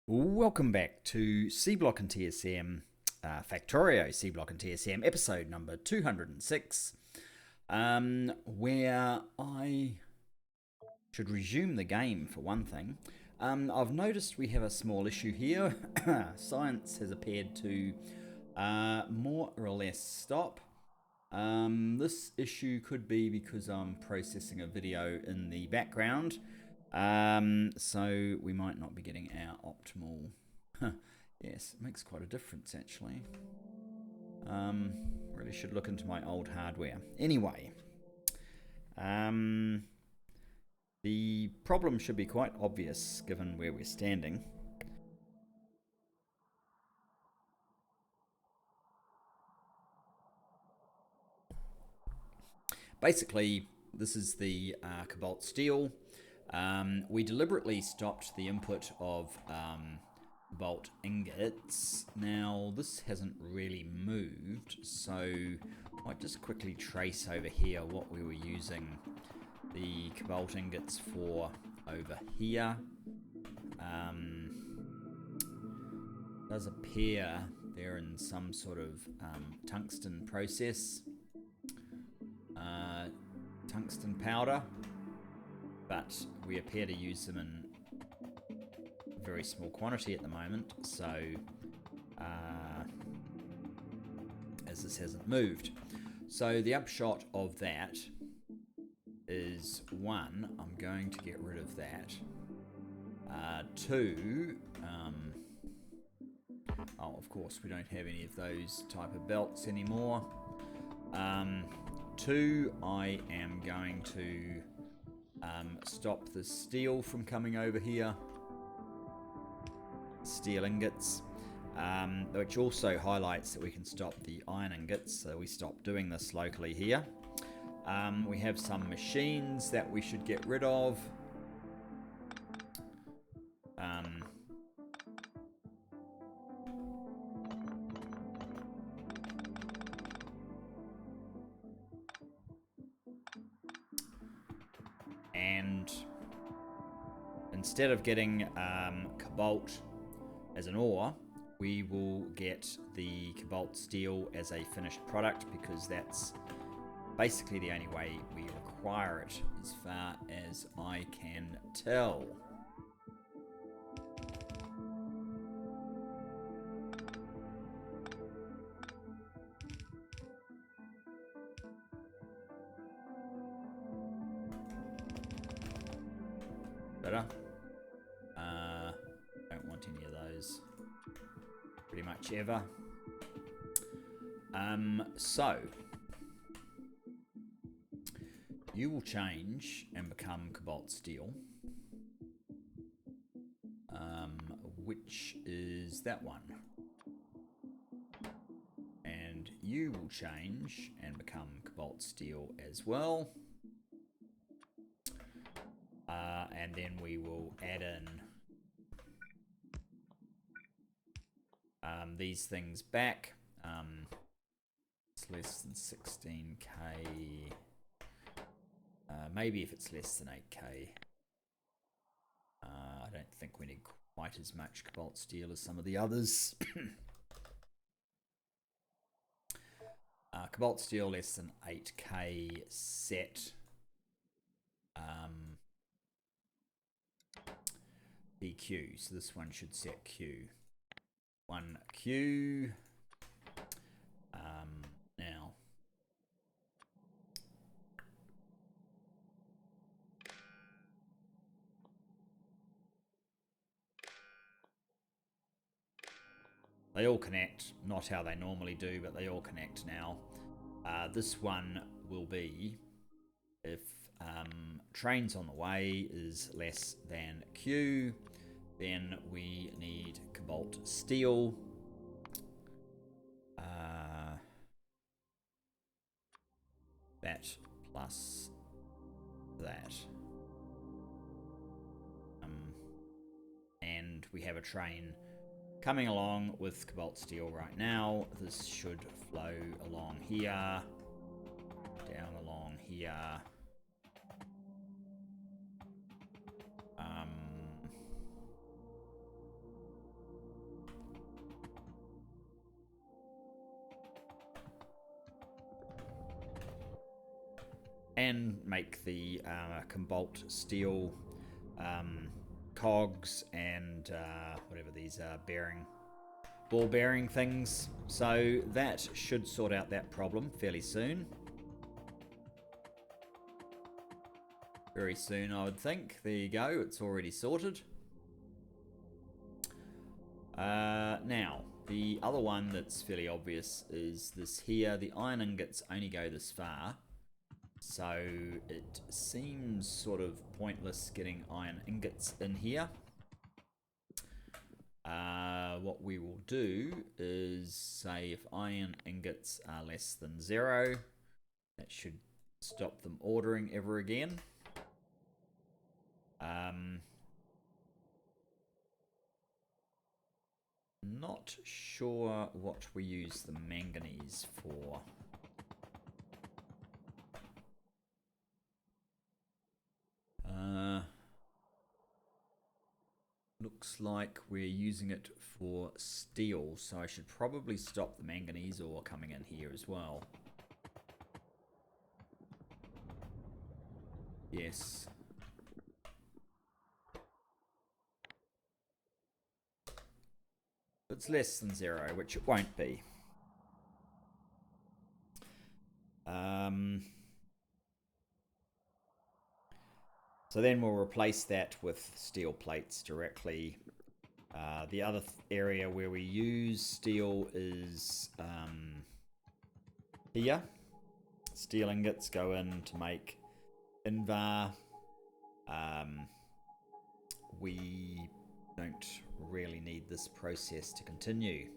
Welcome back to Seablock and TSM, Factorio Seablock and TSM, episode number 206, where I should resume the game for one thing. I've noticed we have a small issue here. Science has appeared to more or less stop. This issue could be because I'm processing a video in the background. So we might not be getting our optimal. Yes, it makes quite a difference actually. Really should look into my old hardware. Anyway, the problem should be quite obvious given where we're standing. Basically, this is the cobalt steel. We deliberately stopped the input of cobalt ingots. Now, this hasn't really moved, so I might just quickly trace over here what we were using the cobalt ingots for over here. Does appear they're in some sort of tungsten process. Tungsten powder, but we appear to use them in very small quantity at the moment, so as this hasn't moved. So the upshot of that is, one, I'm going to get rid of that. Two, of course we don't have any of those type of belts anymore. Two, I am going to stop the steel from coming over here. Steel ingots, which also highlights that we can stop the iron ingots, so we stop doing this locally here. We have some machines that we should get rid of. And instead of getting cobalt as an ore, we will get the cobalt steel as a finished product, because that's basically the only way we require it, as far as I can tell. Better. Don't want any of those pretty much ever. So you will change and become cobalt steel, which is that one. And you will change and become cobalt steel as well. And then we will add in these things back. It's less than 16k. Maybe if it's less than 8k. I don't think we need quite as much cobalt steel as some of the others. Cobalt steel less than 8k set. PQ, so this one should set Q. 1Q. Now, they all connect, not how they normally do, but they all connect now. This one will be, if trains on the way is less than Q, then we need cobalt steel. That plus that. And we have a train coming along with cobalt steel right now. This should flow along here, down along here. and make the cobalt steel cogs and whatever these are, ball bearing things. So that should sort out that problem fairly soon. Very soon, I would think. There you go, it's already sorted. Now, the other one that's fairly obvious is this here. The iron ingots only go this far, so it seems sort of pointless getting iron ingots in here. What we will do is say if iron ingots are less than 0, that should stop them ordering ever again. Not sure what we use the manganese for. Looks like we're using it for steel, so I should probably stop the manganese ore coming in here as well. Yes. It's less than 0, which it won't be. So then we'll replace that with steel plates directly. The other area where we use steel is here. Steel ingots go in to make Invar. We don't really need this process to continue.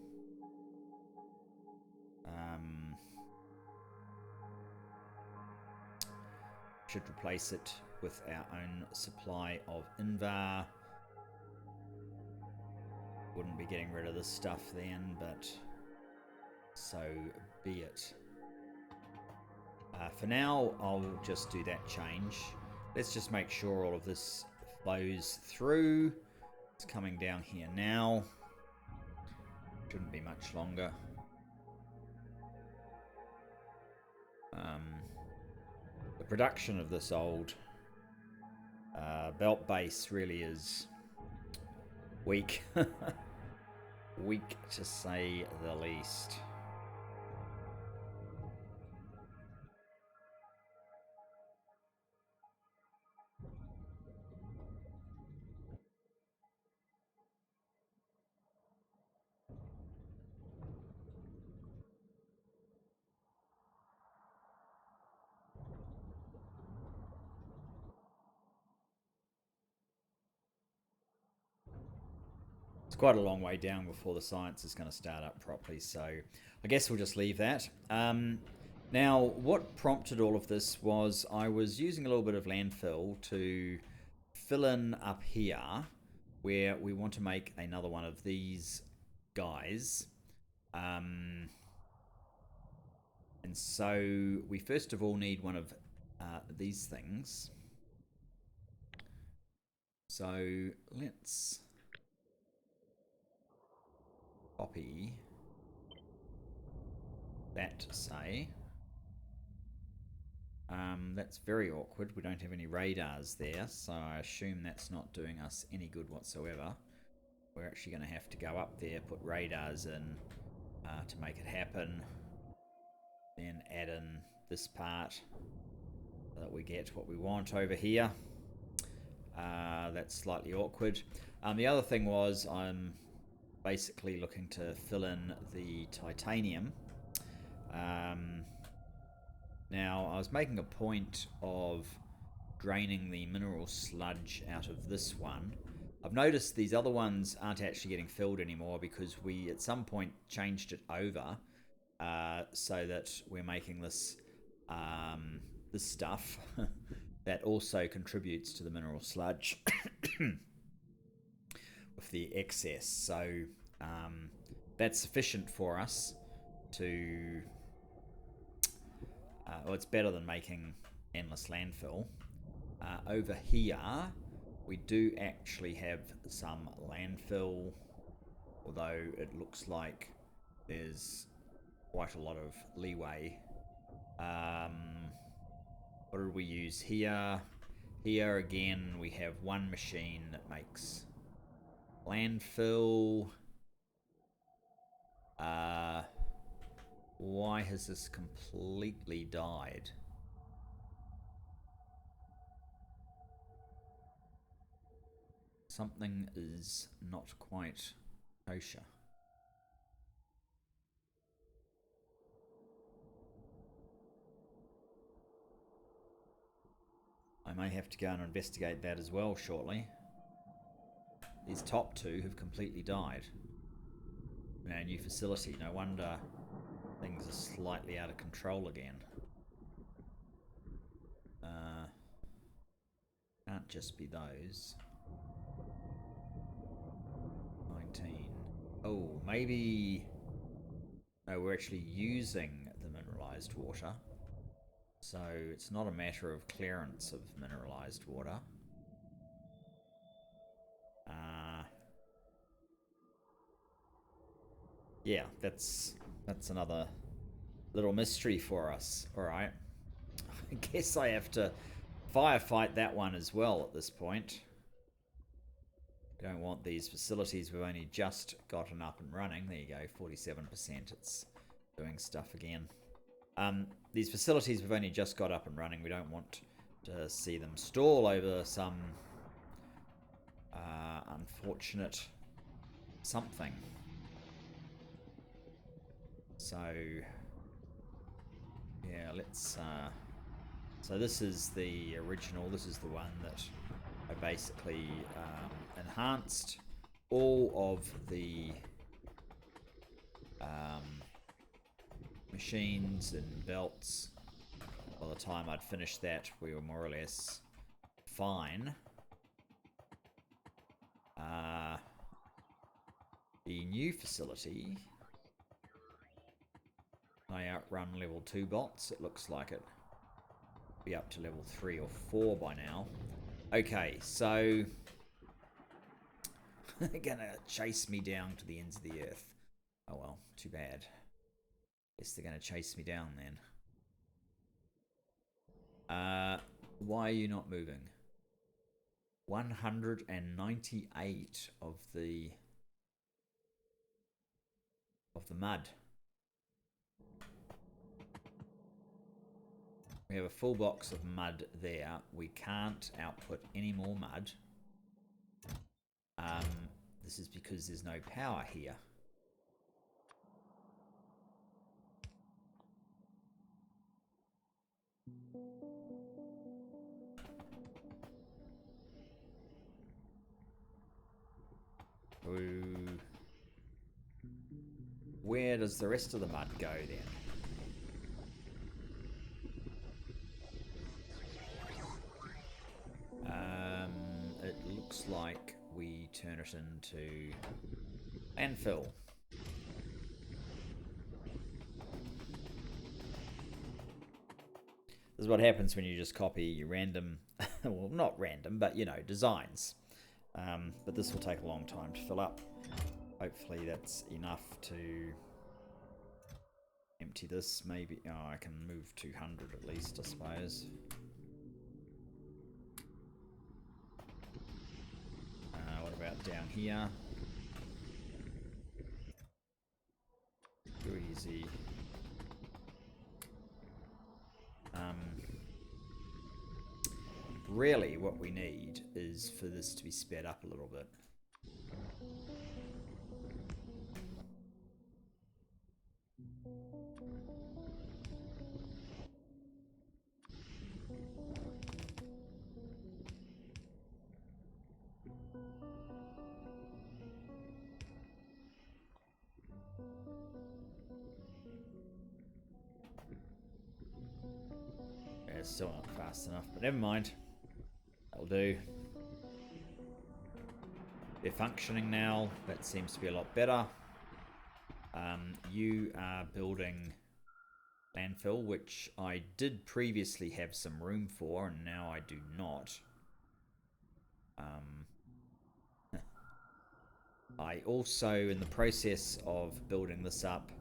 Should replace it with our own supply of Invar. Wouldn't be getting rid of this stuff then, but so be it. For now, I'll just do that change. Let's just make sure all of this flows through. It's coming down here now. Shouldn't be much longer. The production of this old belt base really is weak. Weak to say the least. Quite a long way down before the science is going to start up properly, so I guess we'll just leave that. Now, what prompted all of this was I was using a little bit of landfill to fill in up here where we want to make another one of these guys. And so we first of all need one of these things. So let's copy that, say. That's very awkward. We don't have any radars there, so I assume that's not doing us any good whatsoever. We're actually going to have to go up there, put radars in to make it happen, then add in this part so that we get what we want over here. That's slightly awkward. The other thing was I'm basically looking to fill in the titanium. Now, I was making a point of draining the mineral sludge out of this one. I've noticed these other ones aren't actually getting filled anymore because we at some point changed it over so that we're making this this stuff that also contributes to the mineral sludge with the excess. So that's sufficient for us to well, it's better than making endless landfill. Over here we do actually have some landfill, although it looks like there's quite a lot of leeway. What did we use here? Here again, we have one machine that makes landfill. Why has this completely died? Something is not quite kosher. I may have to go and investigate that as well shortly. These top two have completely died. Our new facility, no wonder things are slightly out of control again. Can't just be those. 19. Oh, maybe... No, we're actually using the mineralized water. So it's not a matter of clearance of mineralized water. Yeah, that's another little mystery for us. Alright. I guess I have to firefight that one as well at this point. We don't want these facilities we've only just gotten up and running. There you go, 47%. It's doing stuff again. These facilities we've only just got up and running. We don't want to see them stall over some unfortunate something. So, yeah, let's... so this is the original. This is the one that I basically enhanced all of the machines and belts. By the time I'd finished that, we were more or less fine. The new facility, I outrun level 2 bots. It looks like it. Be up to level 3 or 4 by now. Okay, so they're gonna chase me down to the ends of the earth. Oh well, too bad. Guess they're gonna chase me down then. Why are you not moving? 198 of the mud. We have a full box of mud there. We can't output any more mud. This is because there's no power here. Ooh. Where does the rest of the mud go then? It looks like we turn it into landfill. This is what happens when you just copy random, well, not random, but you know, designs. But this will take a long time to fill up. Hopefully that's enough to empty this. Maybe, oh, I can move 200 at least, I suppose. What about down here? Too easy. Really what we need is for this to be sped up a little bit. Yeah, it's still not fast enough, but never mind. That'll do. They're functioning now. That seems to be a lot better. You are building landfill, which I did previously have some room for, and now I do not. I also, in the process of building this up,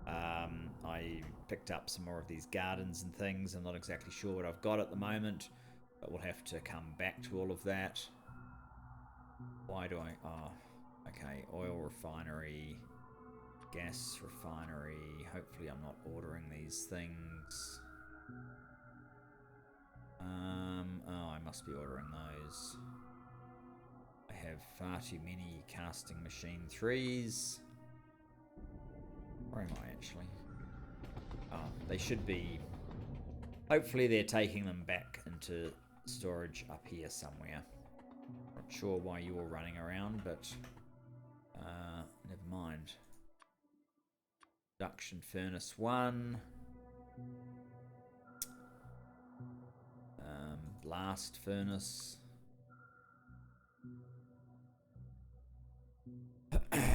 I picked up some more of these gardens and things. I'm not exactly sure what I've got at the moment, but we'll have to come back to all of that. Why do I... Oh, okay. Oil refinery, gas refinery. Hopefully I'm not ordering these things. Oh, I must be ordering those. I have far too many casting machine 3s. Where am I actually? Oh, they should be... Hopefully they're taking them back into storage up here somewhere. Not sure why you're running around, but never mind. Production furnace 1. Blast furnace. We're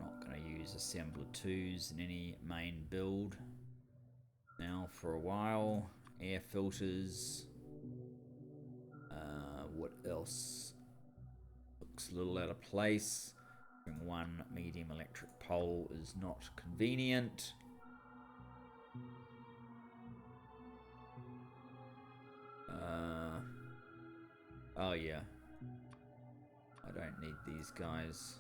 not going to use assembler 2s in any main build now for a while. Air filters. What else? Looks a little out of place. Having one medium electric pole is not convenient. Oh yeah. I don't need these guys.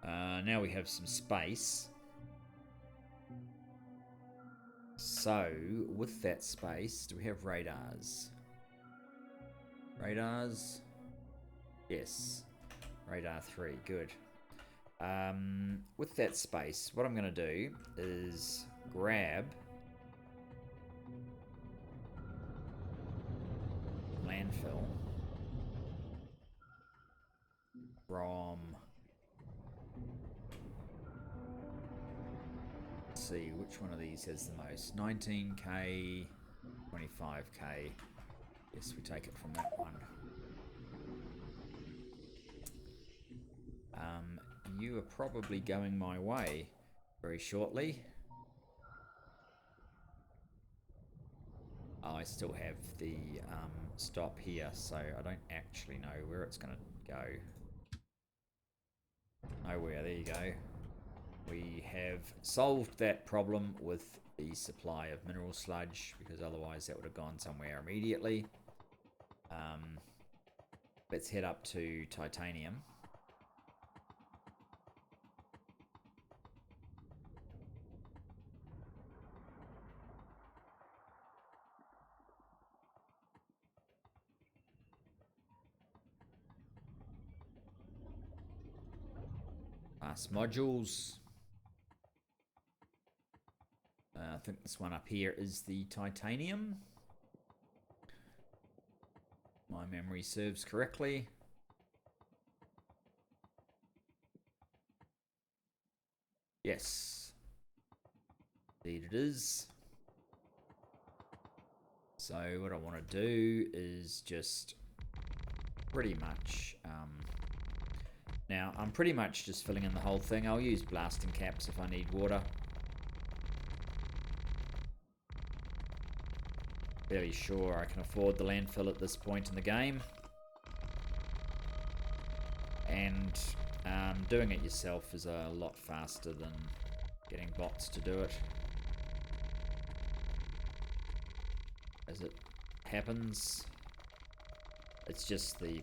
Now we have some space. So, with that space, do we have radars? Radars? Yes. Radar 3, good. With that space, what I'm going to do is grab landfill from... Let's see, which one of these has the most? 19k, 25k. Yes, we take it from that one. You are probably going my way very shortly. Oh, I still have the stop here, so I don't actually know where it's going to go. Nowhere, there you go. We have solved that problem with the supply of mineral sludge, because otherwise that would have gone somewhere immediately. Let's head up to titanium. Fast modules. I think this one up here is the titanium. My memory serves correctly. Yes. Indeed it is. So what I want to do is just pretty much... now, I'm pretty much just filling in the whole thing. I'll use blasting caps if I need water. Fairly sure I can afford the landfill at this point in the game. And doing it yourself is a lot faster than getting bots to do it. As it happens, it's just the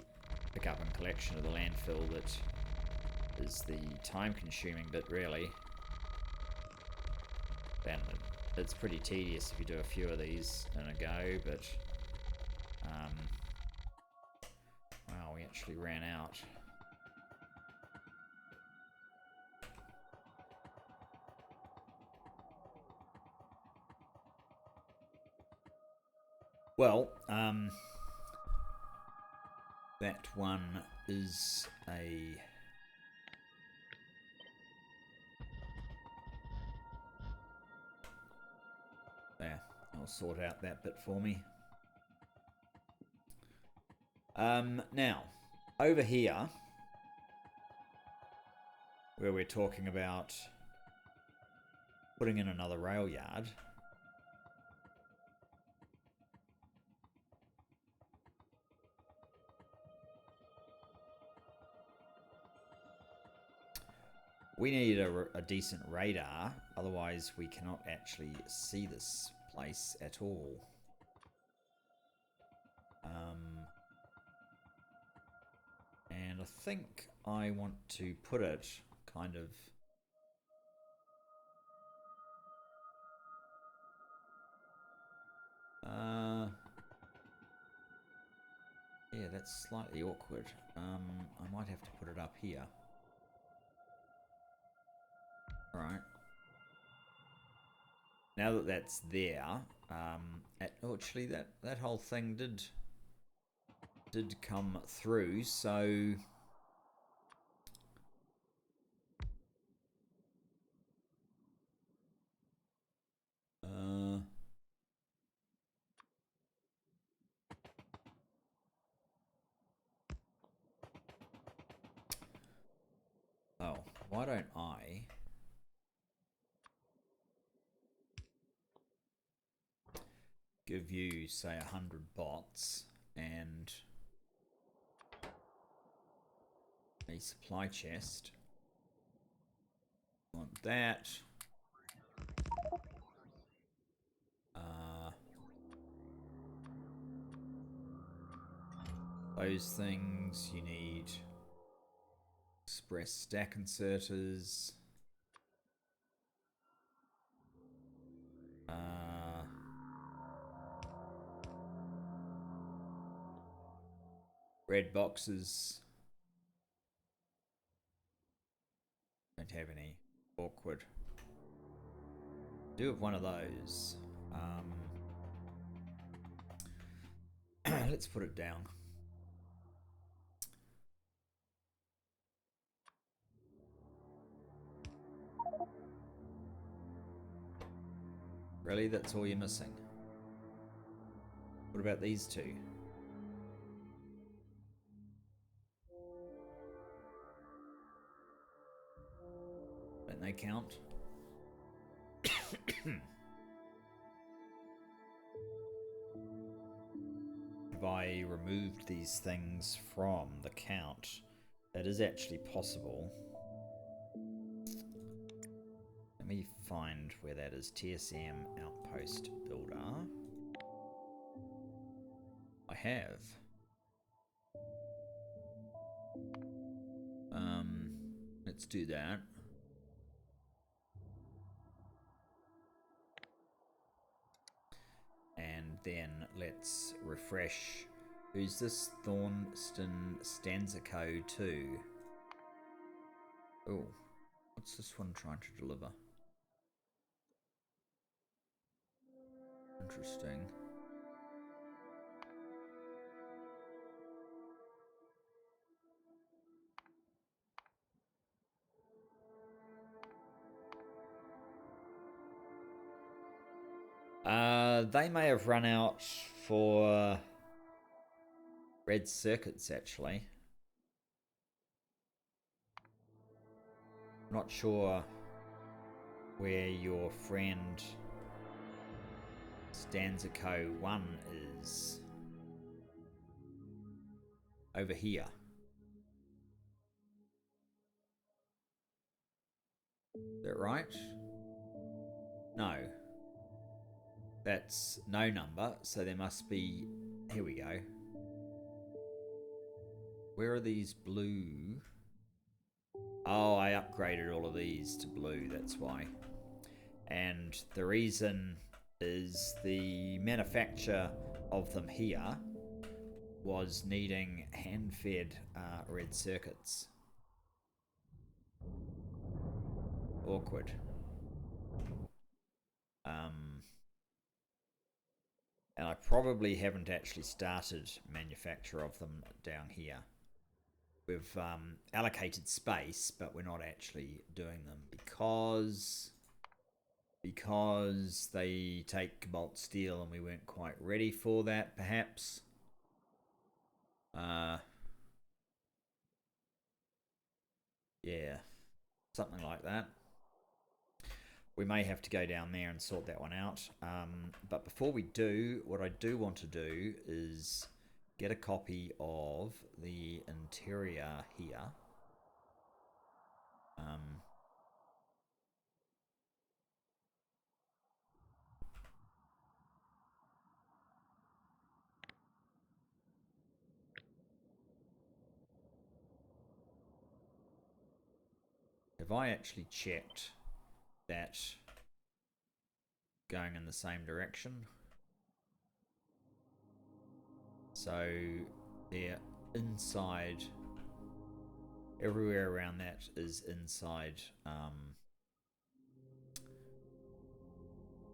pickup and collection of the landfill that is the time-consuming bit, really. And it's pretty tedious if you do a few of these in a go, but wow, we actually ran out. Well, that one is a... There, I'll sort out that bit for me. Now, over here, where we're talking about putting in another rail yard, We need a decent radar, otherwise we cannot actually see this place at all. And I think I want to put it kind of... yeah, that's slightly awkward. I might have to put it up here. Alright. Now that that's there, actually that whole thing did come through, so oh, why don't I give you, say, 100 bots and a supply chest? Want that. Those things you need. Express stack inserters. Red boxes. Don't have any. Awkward. Do have one of those. Let's put it down. Really? That's all you're missing? What about these two? Don't they count? If I removed these things from the count, that is actually possible. Let me find where that is. TSM Outpost Builder. I have. Let's do that. And then let's refresh. Who's this? Thornston Stanzico 2. Oh, what's this one trying to deliver? Interesting. They may have run out for red circuits, actually. I'm not sure where your friend Stanzico 1 is. Over here. Is that right? No. That's no number, so there must be... Here we go. Where are these blue? Oh, I upgraded all of these to blue, that's why. And the reason is the manufacture of them here was needing hand-fed red circuits. Awkward. And I probably haven't actually started manufacture of them down here. We've allocated space, but we're not actually doing them because they take cobalt steel and we weren't quite ready for that, perhaps. Yeah, something like that. We may have to go down there and sort that one out. But before we do, what I do want to do is get a copy of the interior here. have I actually checked that going in the same direction? So they're inside, everywhere around that is inside.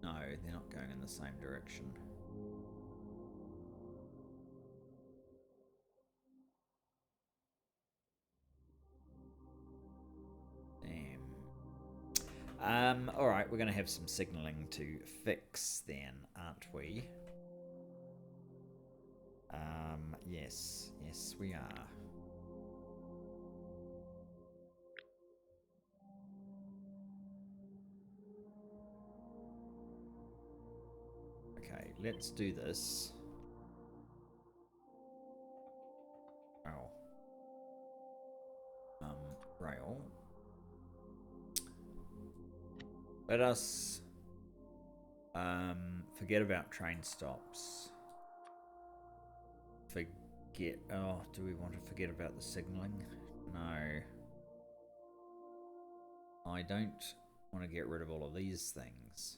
No, they're not going in the same direction. Damn. Alright, we're going to have some signaling to fix then, aren't we? Yes. Yes, we are. Okay, let's do this. Rail. Let us forget about train stops. Oh, do we want to forget about the signaling? No. I don't want to get rid of all of these things.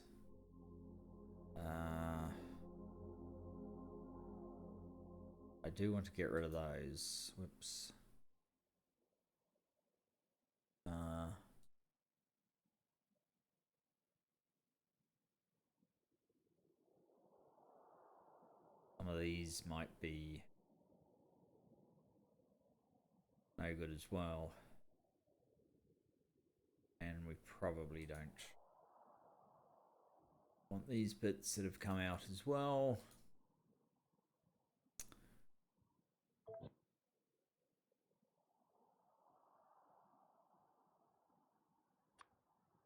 I do want to get rid of those. Whoops. Some of these might be no good as well. And we probably don't want these bits that have come out as well.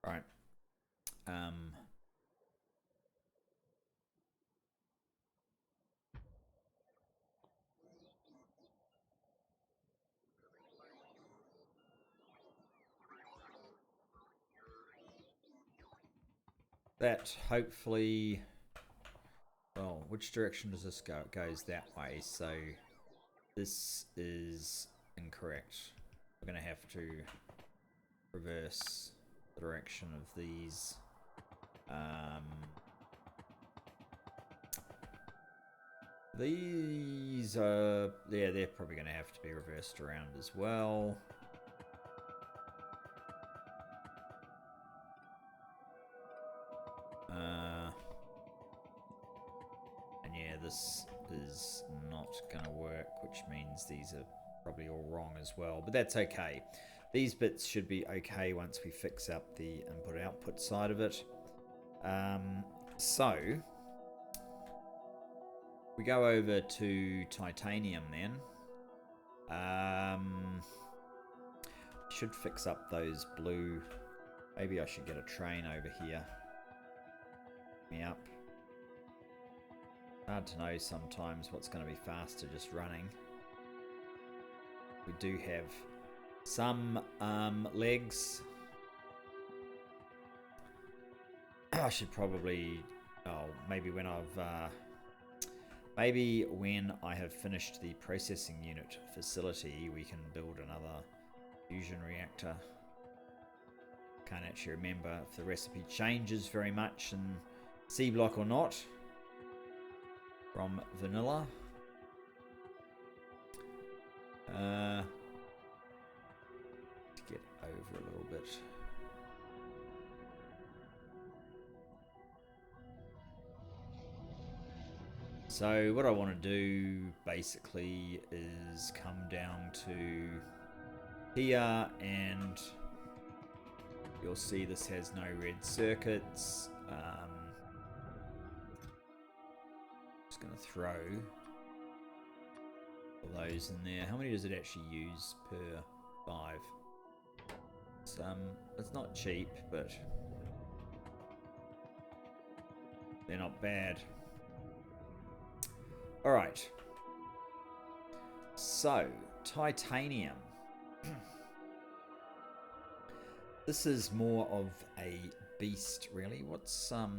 Right. That hopefully, well, which direction does this go? It goes that way, so this is incorrect. We're going to have to reverse the direction of these. These are, yeah, they're probably going to have to be reversed around as well. And yeah, this is not going to work, which means these are probably all wrong as well, but that's okay. These bits should be okay once we fix up the input-output side of it. So we go over to titanium then. Should fix up those blue. Maybe I should get a train over here. Me up. Hard to know sometimes what's going to be faster just running. We do have some legs. I should probably, maybe when I have finished the processing unit facility, we can build another fusion reactor. Can't actually remember if the recipe changes very much in Seablock or not from vanilla. To get over a little bit. So what I want to do basically is come down to here, and you'll see this has no red circuits. Just going to throw all those in there. How many does it actually use per 5? It's not cheap, but they're not bad. All right. So, titanium. This is more of a beast, really. What's oh,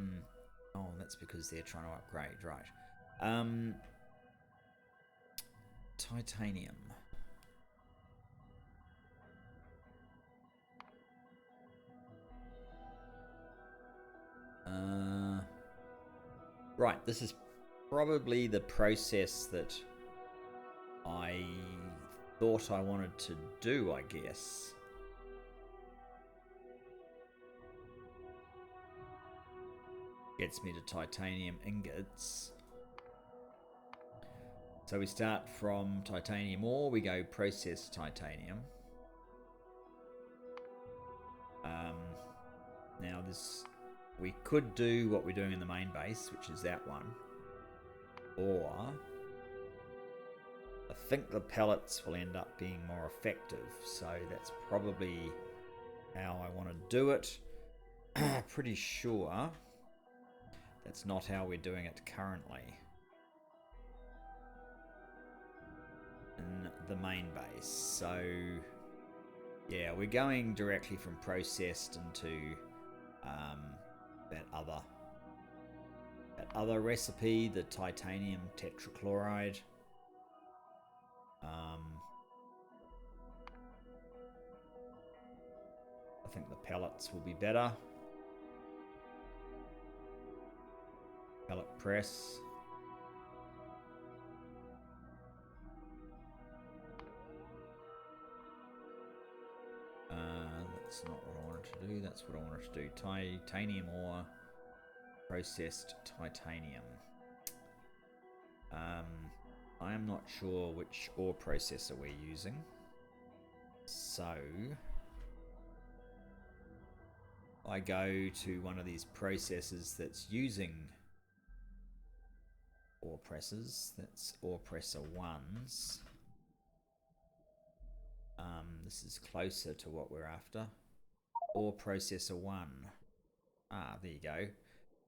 that's because they're trying to upgrade, right? Titanium. Right, this is probably the process that I thought I wanted to do, I guess. Gets me to titanium ingots. So we start from titanium ore, we go process titanium. Now we could do what we're doing in the main base, which is that one. Or I think the pellets will end up being more effective, so that's probably how I want to do it. Pretty sure that's not how we're doing it currently in the main base. So yeah, we're going directly from processed into that other recipe, the titanium tetrachloride. I think the pellets will be better. Pellet press. That's not what I wanted to do. That's what I wanted to do. Titanium ore, processed titanium. I am not sure which ore processor we're using. So I go to one of these processors that's using ore presses. That's ore presser 1s. This is closer to what we're after. Ore processor 1. There you go.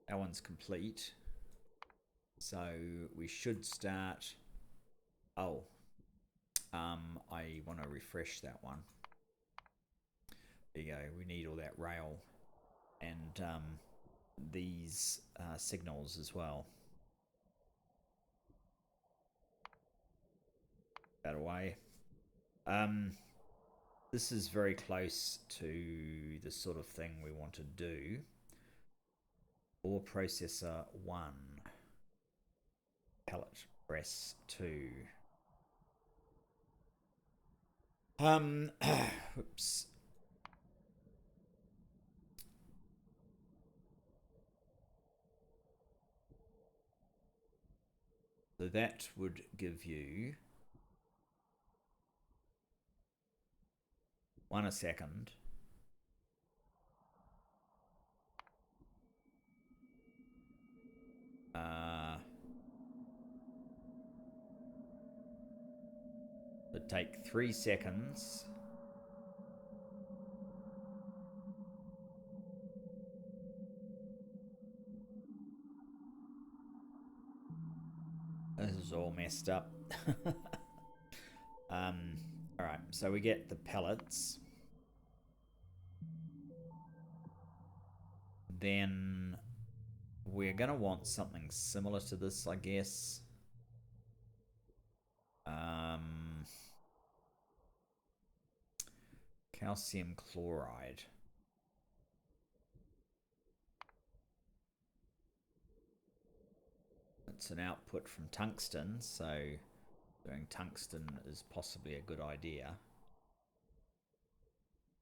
That one's complete. So we should start. I want to refresh that one. There you go. We need all that rail and these signals as well. That away. This is very close to the sort of thing we want to do. Ore processor 1. Pellet press 2. Whoops. So that would give you 1 second. It'd take 3 seconds. This is all messed up. Alright, so we get the pellets. Then we're going to want something similar to this, I guess. Calcium chloride. It's an output from tungsten, so doing tungsten is possibly a good idea.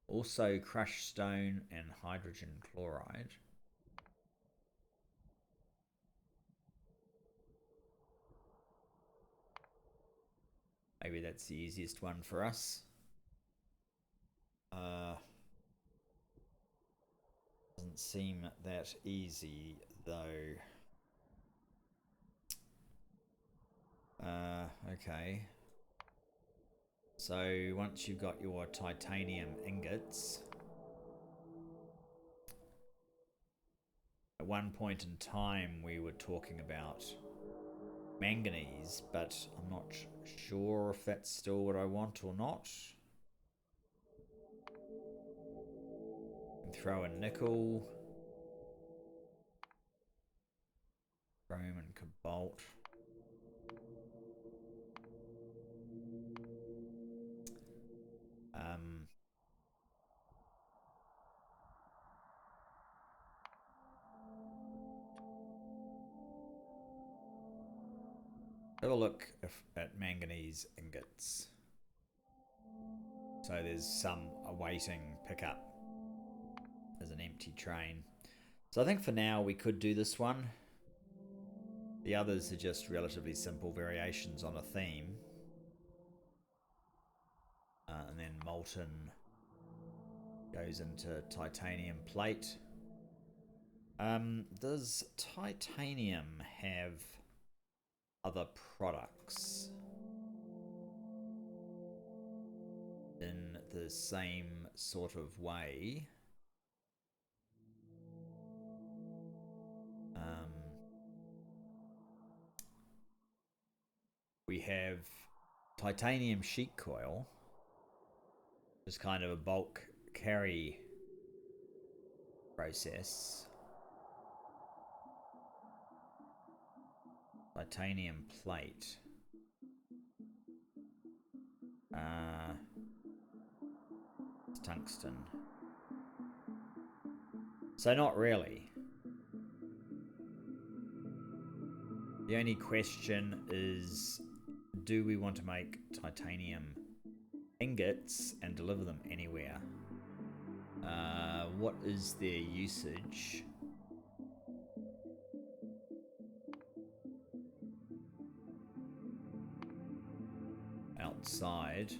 Also crushed stone and hydrogen chloride. Maybe that's the easiest one for us. Doesn't seem that easy though. Okay. So once you've got your titanium ingots, at one point in time we were talking about manganese, but I'm not sure if that's still what I want or not. Throw in nickel, chrome and cobalt. Have a look at manganese ingots. So there's some awaiting pickup as an empty train. So I think for now we could do this one. The others are just relatively simple variations on a theme. And then molten goes into titanium plate. Does titanium have other products in the same sort of way? We have titanium sheet coil, just kind of a bulk carry process. Titanium plate. It's tungsten. So not really. The only question is, do we want to make titanium ingots and deliver them anywhere? What is their usage? Outside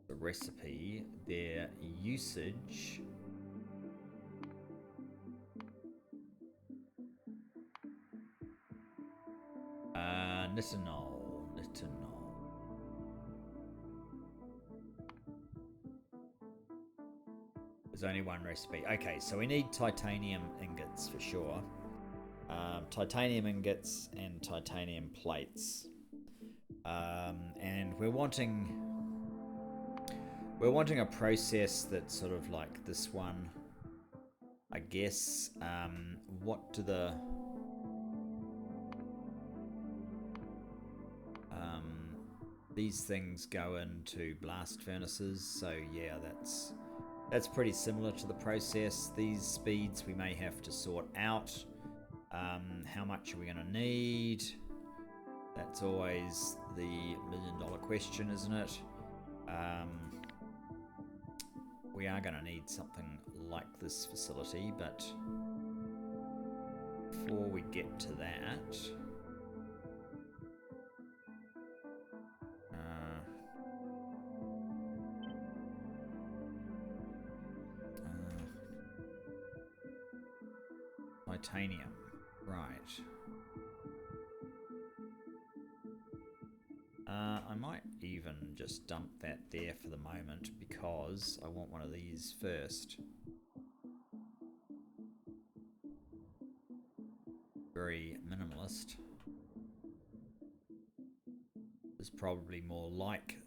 the recipe, their usage nitinol. There's only one recipe. Okay, so we need titanium ingots for sure. Titanium ingots and titanium plates. And we're wanting a process that's sort of like this one, I guess. What do the these things go into blast furnaces? So yeah, that's pretty similar to the process. These speeds we may have to sort out. How much are we going to need? That's always the $1,000,000 question, isn't it? We are going to need something like this facility, but before we get to that, titanium, right. I might even just dump that there for the moment because I want one of these first. Very minimalist. Is probably more like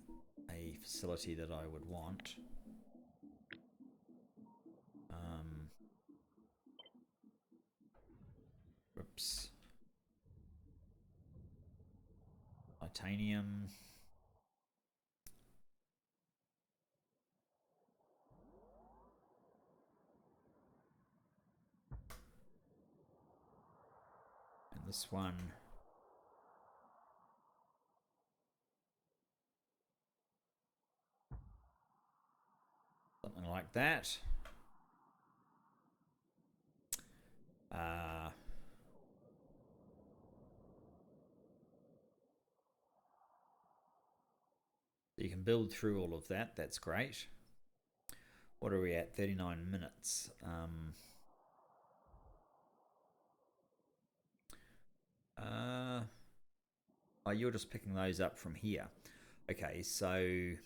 a facility that I would want. Whoops. Titanium. And this one. Something like that. You can build through all of that. That's great. What are we at? 39 minutes. Oh, you're just picking those up from here. Okay, so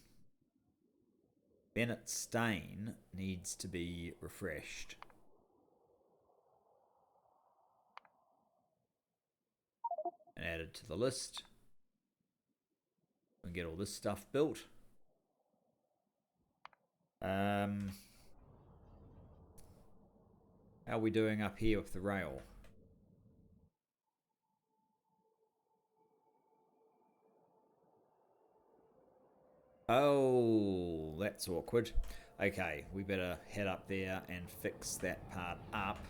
Bennett Stain needs to be refreshed. And added to the list. We can get all this stuff built. How are we doing up here with the rail? Oh, that's awkward. Okay, we better head up there and fix that part up.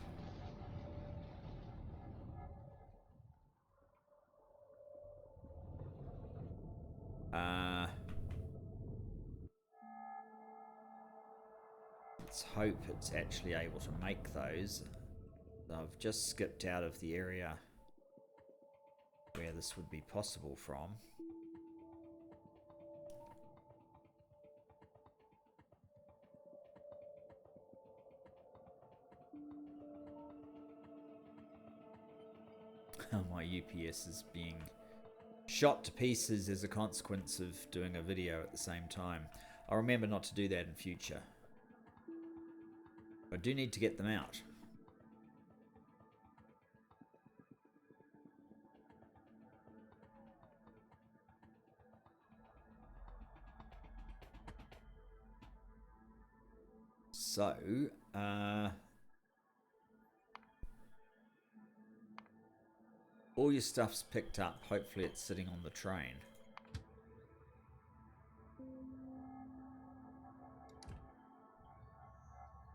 Let's hope it's actually able to make those. I've just skipped out of the area where this would be possible from. My UPS is being shot to pieces as a consequence of doing a video at the same time. I'll remember not to do that in future. I do need to get them out. So, all your stuff's picked up. Hopefully it's sitting on the train.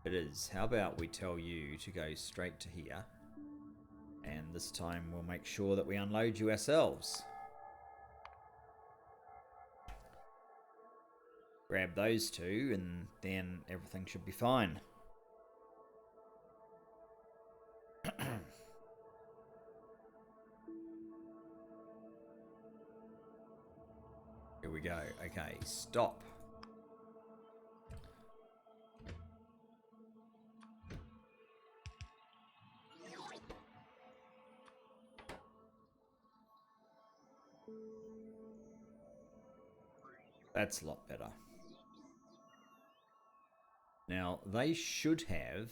It is. How about we tell you to go straight to here? And this time we'll make sure that we unload you ourselves. Grab those two and then everything should be fine. Here we go. Okay, stop. That's a lot better. Now, they should have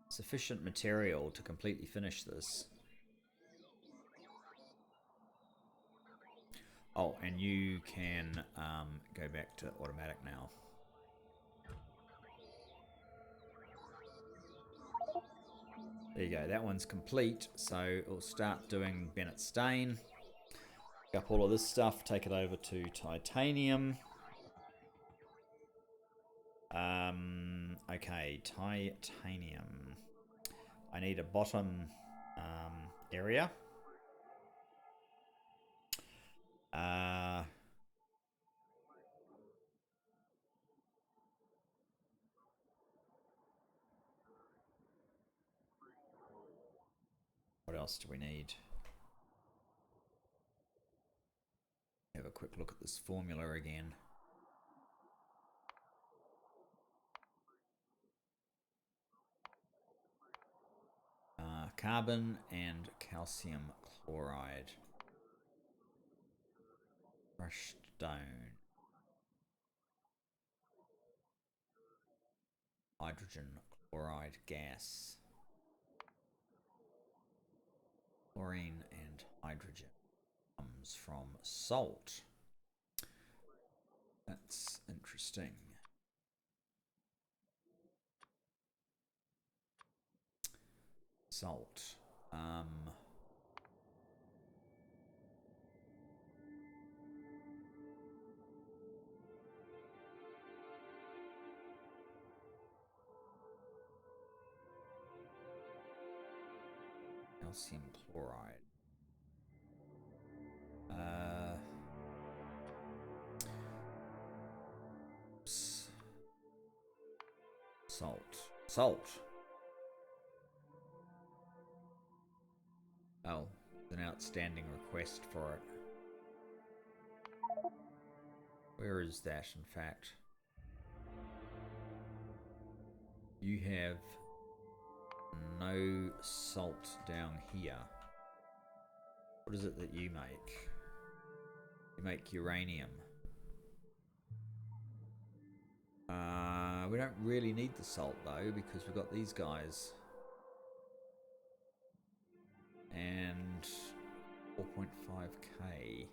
sufficient material to completely finish this. Oh, and you can go back to automatic now. There you go, that one's complete. So we'll start doing Bennett Stain. Pick up all of this stuff, take it over to titanium. Okay, titanium. I need a bottom area. What else do we need? Have a quick look at this formula again. Carbon and calcium chloride. Crushed stone. Hydrogen chloride gas. Chlorine and hydrogen comes from salt. That's interesting. Salt. Calcium chloride. Salt. Oh, an outstanding request for it. Where is that, in fact? You have no salt down here. What is it that you make? You make uranium. We don't really need the salt though, because we've got these guys. And 4.5k.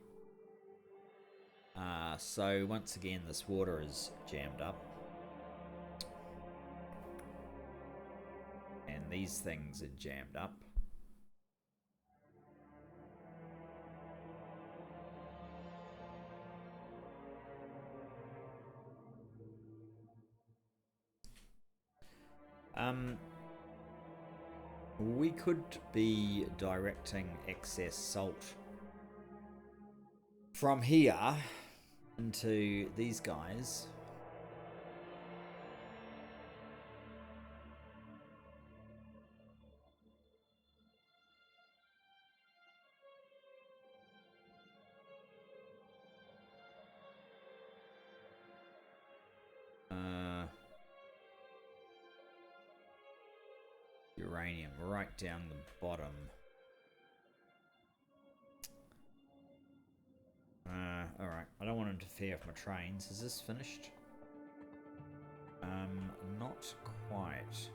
So once again, this water is jammed up. And these things are jammed up. We could be directing excess salt from here into these guys. Uranium right down the bottom. Alright. I don't want to interfere with my trains. Is this finished? Not quite.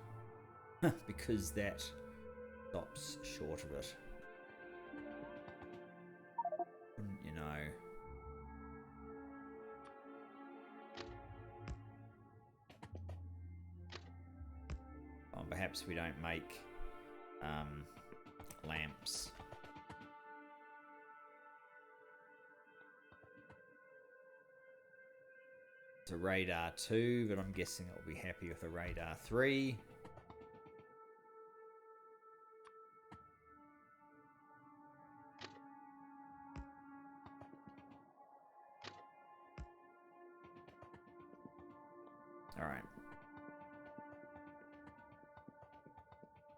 Because that stops short of it. Wouldn't you know? Oh, perhaps we don't make lamps. It's a radar 2, but I'm guessing it will be happy with a radar 3. Alright.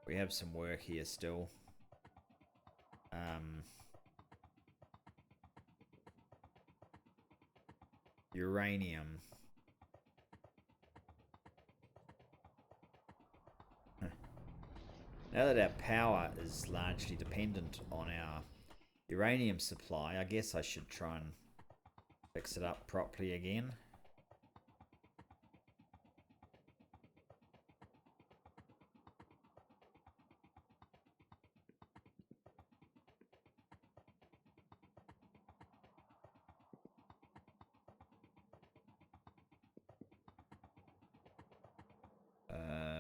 We have some work here still. Uranium. Now that our power is largely dependent on our uranium supply, I guess I should try and fix it up properly again.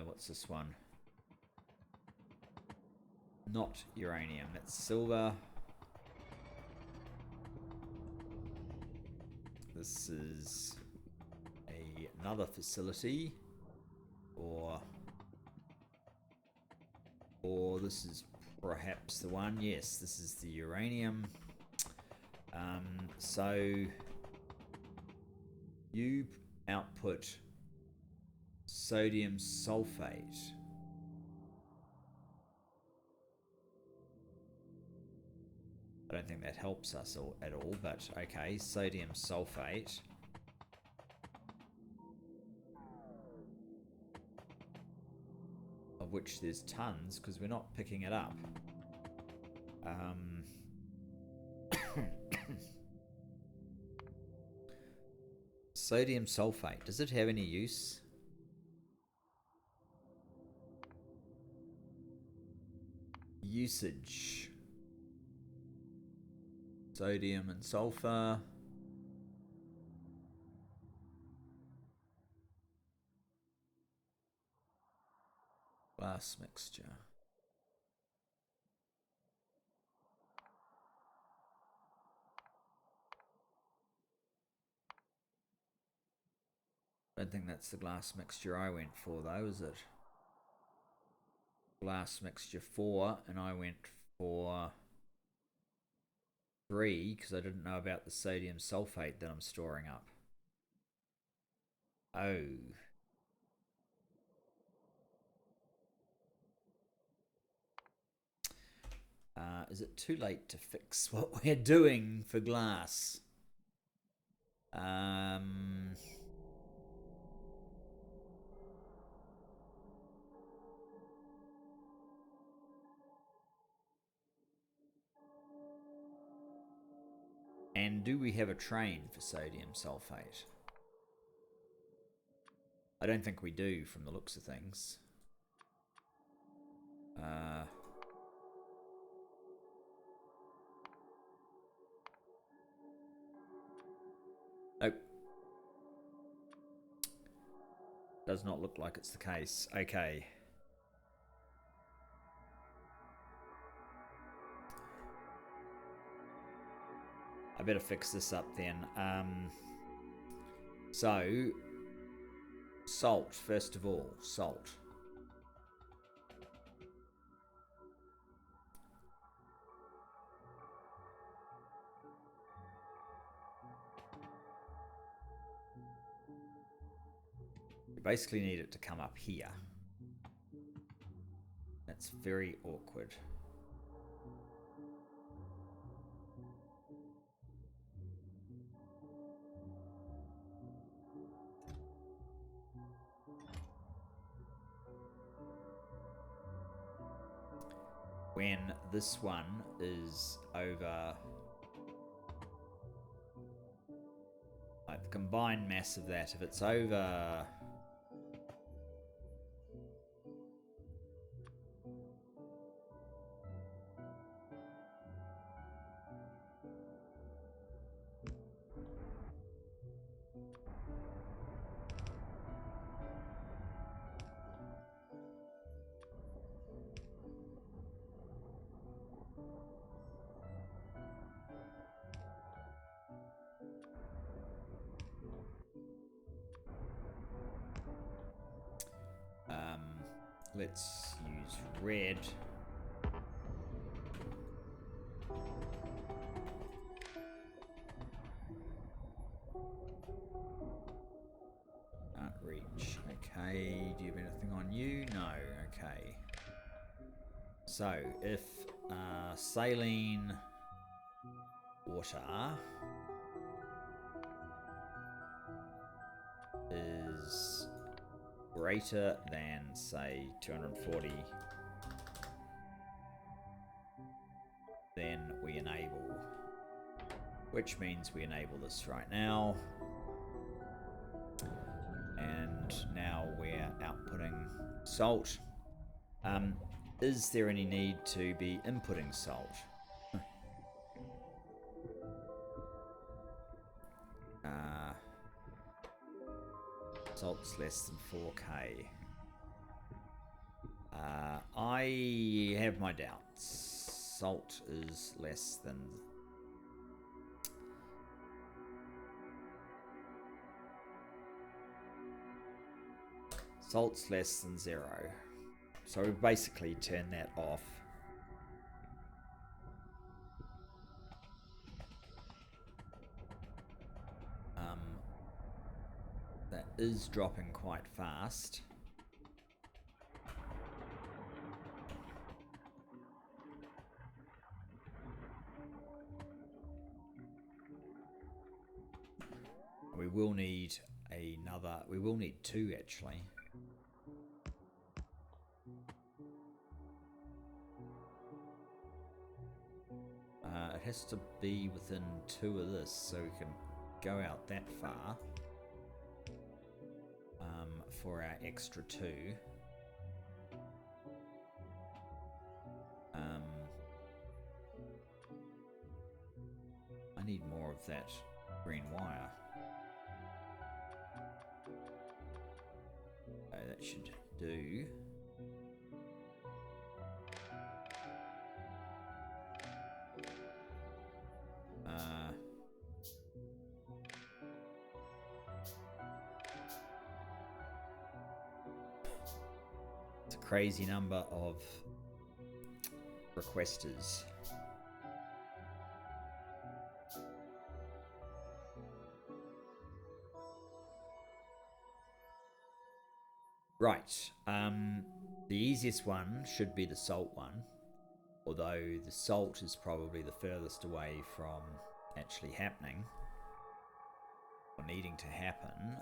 What's this one? Not uranium, that's silver. This is another facility, or this is perhaps the one. Yes, this is the uranium. So you output sodium sulfate. I don't think that helps us at all, but okay, sodium sulfate. Of which there's tons, because we're not picking it up. Sodium sulfate, does it have any use? Usage. Sodium and sulfur. Glass mixture. I don't think that's the glass mixture I went for though, is it? Glass mixture 4, and I went for 3 because I didn't know about the sodium sulfate that I'm storing up. Oh. Is it too late to fix what we're doing for glass? And do we have a train for sodium sulfate? I don't think we do from the looks of things. Nope. Does not look like it's the case. Okay. I better fix this up then. So, salt, first of all. Salt. basically need it to come up here. That's very awkward. When this one is over, like the combined mass of that, if it's over let's use red. Can't reach. Okay, do you have anything on you? No, okay. So, if saline water is greater than, say, 240, then we enable, which means we enable this right now. And now we're outputting salt. Is there any need to be inputting salt? Salt's less than 4K. I have my doubts. Salt is less than... Salt's less than 0. So we basically turn that off. That is dropping quite fast. We will need another, we will need 2 actually. It has to be within 2 of this, so we can go out that far for our extra 2. I need more of that green wire. That should do. It's a crazy number of requesters. Right, the easiest one should be the salt one, although the salt is probably the furthest away from actually happening, or needing to happen.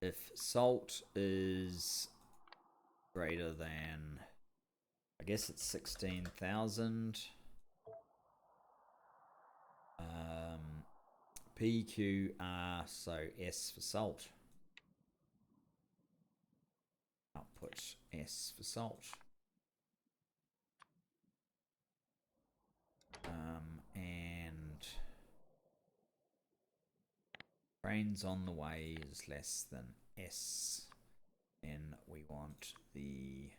If salt is greater than, I guess it's 16,000, PQR, so S for salt. Output S for salt. And trains on the way is less than S. Then we want the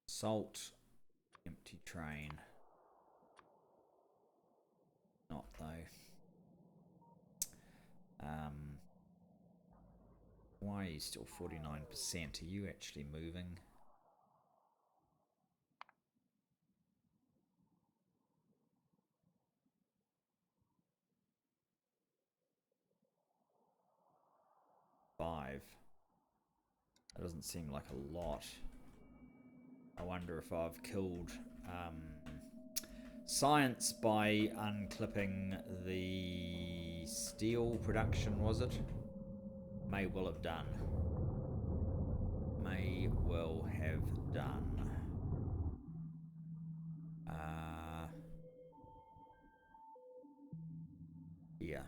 salt empty train. Not though. Why are you still 49%? Are you actually moving? That doesn't seem like a lot. I wonder if I've killed science by unclipping the steel production, was it? May well have done. May well have done. Yeah.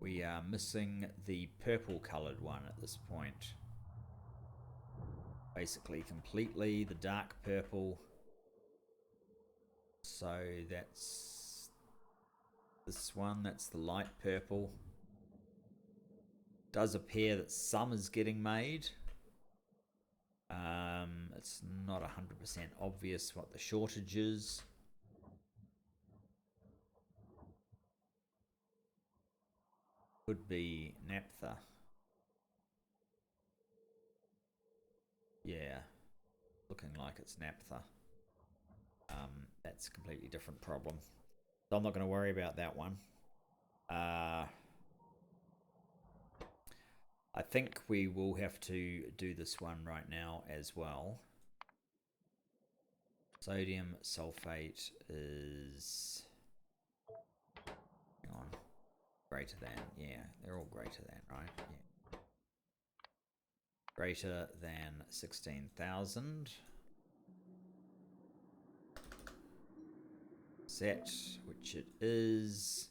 We are missing the purple coloured one at this point. Basically completely the dark purple. So that's this one, that's the light purple. Does appear that some is getting made. It's not 100% obvious what the shortage is. Could be naphtha. Yeah, looking like it's naphtha. That's a completely different problem. So I'm not going to worry about that one. I think we will have to do this one right now as well. Sodium sulfate is... Hang on. Greater than. Yeah, they're all greater than, right? Yeah. Greater than 16,000. Set, which it is.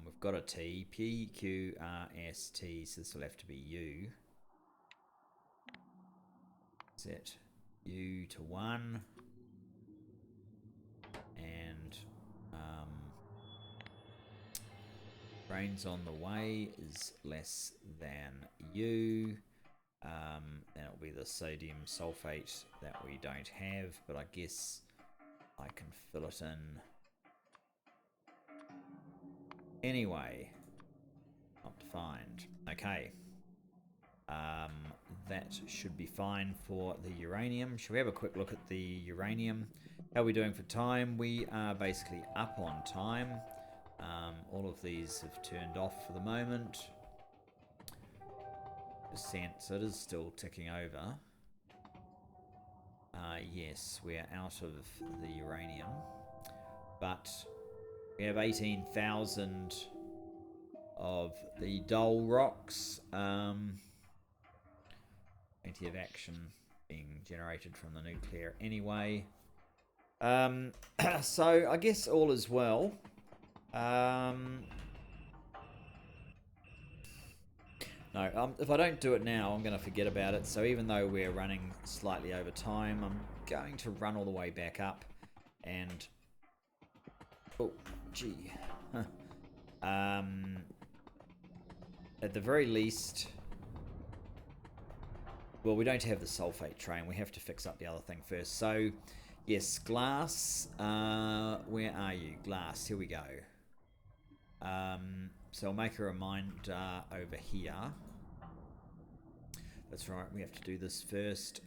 We've got a T, P, Q, R, S, T, so this will have to be U. Set U to 1. And grains on the way is less than U. That'll be the sodium sulfate that we don't have, but I guess I can fill it in anyway. Not defined. Okay. That should be fine for the uranium. Should we have a quick look at the uranium? How are we doing for time? We are basically up on time. All of these have turned off for the moment. Percent, so it is still ticking over. Yes, we're out of the uranium, but we have 18,000 of the dull rocks. Plenty of action being generated from the nuclear anyway. So I guess all is well. No, if I don't do it now, I'm going to forget about it. So even though we're running slightly over time, I'm going to run all the way back up and... Oh, gee. At the very least... Well, we don't have the sulfate train. We have to fix up the other thing first. So, yes, glass. Where are you? Glass. Here we go. So I'll make a reminder over here. That's right, we have to do this first.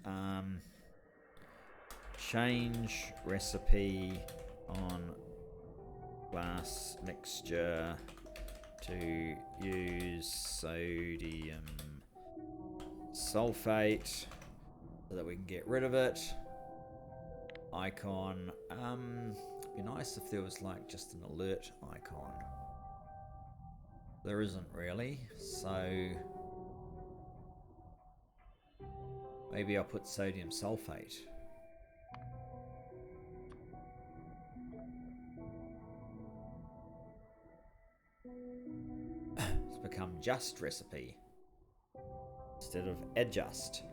Change recipe on glass mixture to use sodium sulfate so that we can get rid of it. Icon. It'd be nice if there was like just an alert icon. There isn't really, so maybe I'll put sodium sulfate. It's become just recipe instead of adjust.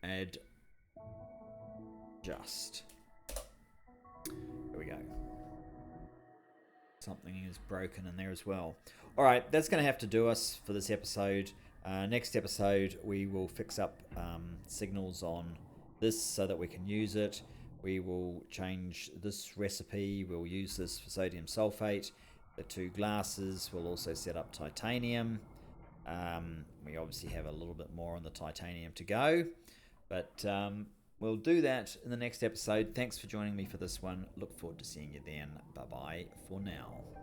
Add just. There we go. Something is broken in there as well. All right, that's going to have to do us for this episode. Next episode, we will fix up signals on this so that we can use it. We will change this recipe. We'll use this for sodium sulfate. The two glasses will also set up titanium. We obviously have a little bit more on the titanium to go, but we'll do that in the next episode. Thanks for joining me for this one. Look forward to seeing you then. Bye bye for now.